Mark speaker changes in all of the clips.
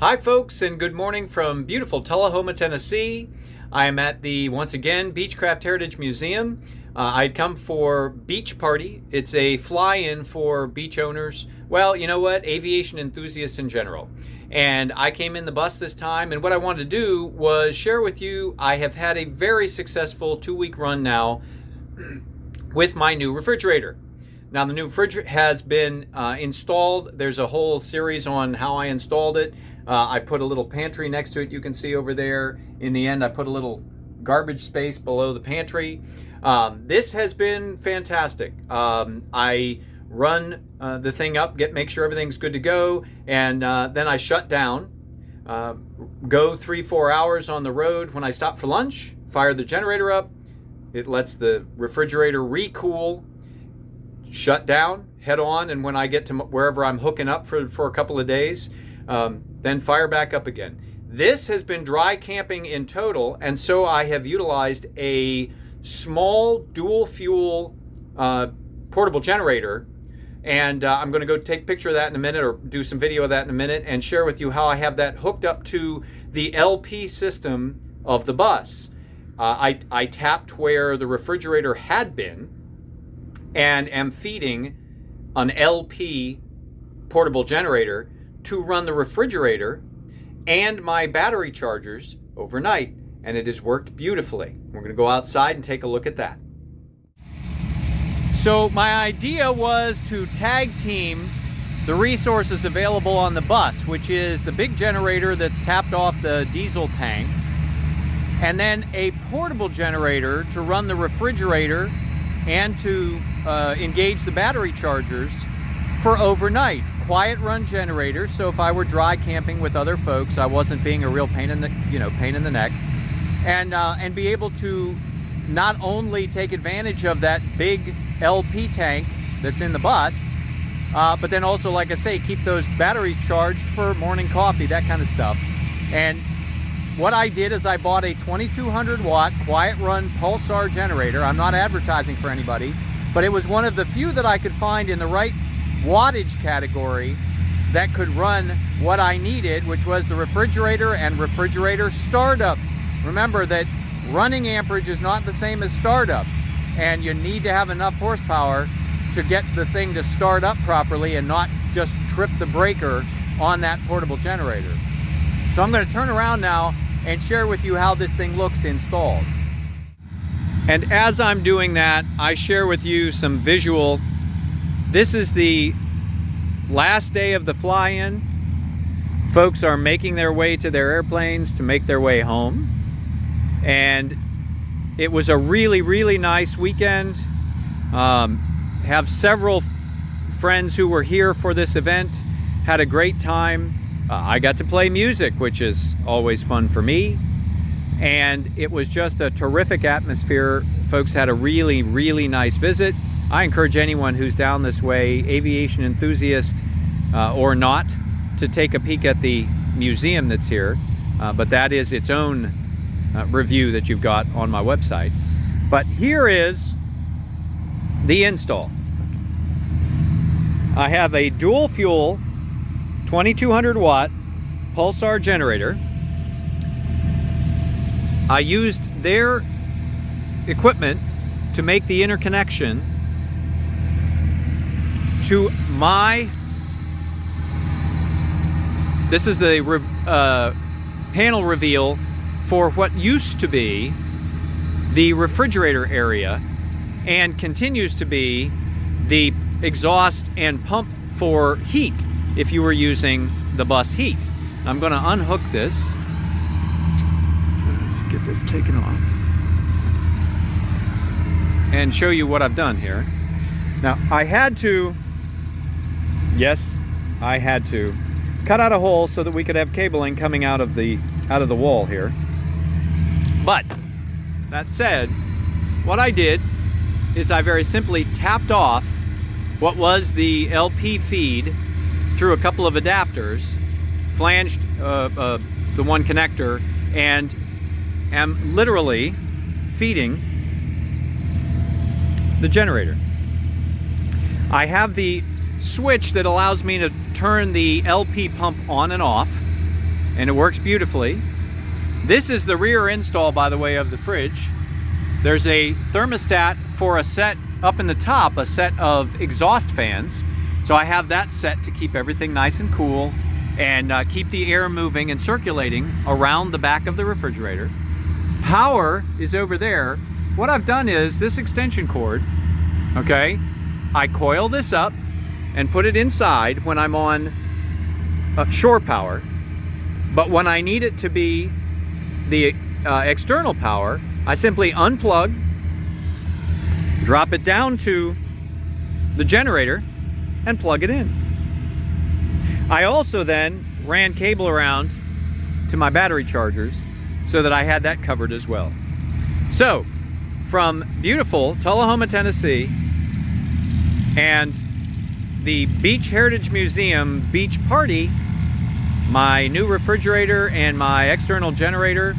Speaker 1: Hi folks, and good morning from beautiful Tullahoma, Tennessee. I am at the, once again, Beechcraft Heritage Museum. I'd come for Beech Party. It's a fly-in for beach owners. Well, you know what? Aviation enthusiasts in general. And I came in the bus this time, and what I wanted to do was share with you, I have had a very successful 2-week run now with my new refrigerator. Now the new refrigerator has been installed. There's a whole series on how I installed it. I put a little pantry next to it, you can see over there. In the end, I put a little garbage space below the pantry. This has been fantastic. I run the thing up, make sure everything's good to go, and then I shut down, go 3-4 hours on the road. When I stop for lunch, fire the generator up. It lets the refrigerator recool, shut down, head on, and when I get to wherever I'm hooking up for a couple of days, then fire back up again. This has been dry camping in total, and so I have utilized a small dual fuel portable generator, and I'm going to go take a picture of that in a minute, or do some video of that in a minute, and share with you how I have that hooked up to the LP system of the bus. I tapped where the refrigerator had been and am feeding an LP portable generator to run the refrigerator and my battery chargers overnight, and it has worked beautifully. We're going to go outside and take a look at that. So my idea was to tag team the resources available on the bus, which is the big generator that's tapped off the diesel tank, and then a portable generator to run the refrigerator and to engage the battery chargers for overnight. Quiet run generator, so if I were dry camping with other folks, I wasn't being a real pain in the neck, and be able to not only take advantage of that big LP tank that's in the bus, but then also, like I say, keep those batteries charged for morning coffee, that kind of stuff. And what I did is I bought a 2200 watt quiet run pulsar generator. I'm not advertising for anybody, but it was one of the few that I could find in the right wattage category that could run what I needed, which was the refrigerator and refrigerator startup. Remember that running amperage is not the same as startup, and you need to have enough horsepower to get the thing to start up properly and not just trip the breaker on that portable generator. So I'm going to turn around now and share with you how this thing looks installed. And as I'm doing that, I share with you some visual. This is the last day of the fly-in. Folks are making their way to their airplanes to make their way home. And it was a really, really nice weekend. Have several friends who were here for this event, had a great time. I got to play music, which is always fun for me. And it was just a terrific atmosphere. Folks had a really, really nice visit. I encourage anyone who's down this way, aviation enthusiast or not, to take a peek at the museum that's here. But that is its own review that you've got on my website. But here is the install. I have a dual fuel 2200 watt pulsar generator. I used their equipment to make the interconnection to this is the panel reveal for what used to be the refrigerator area and continues to be the exhaust and pump for heat if you were using the bus heat. I'm going to unhook this. Let's get this taken off and show you what I've done here. Now, I had to cut out a hole so that we could have cabling coming out of the wall here. But that said, what I did is I very simply tapped off what was the LP feed through a couple of adapters, flanged the one connector, and am literally feeding the generator. I have the switch that allows me to turn the LP pump on and off, and it works beautifully. This is the rear install, by the way, of the fridge. There's a thermostat for a set up in the top, a set of exhaust fans. So I have that set to keep everything nice and cool and keep the air moving and circulating around the back of the refrigerator. Power is over there. What I've done is this extension cord, okay, I coil this up and put it inside when I'm on shore power. But when I need it to be the external power, I simply unplug, drop it down to the generator, and plug it in. I also then ran cable around to my battery chargers so that I had that covered as well. So, from beautiful Tullahoma, Tennessee, and the Beech Heritage Museum Beech Party, my new refrigerator and my external generator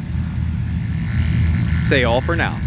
Speaker 1: say all for now.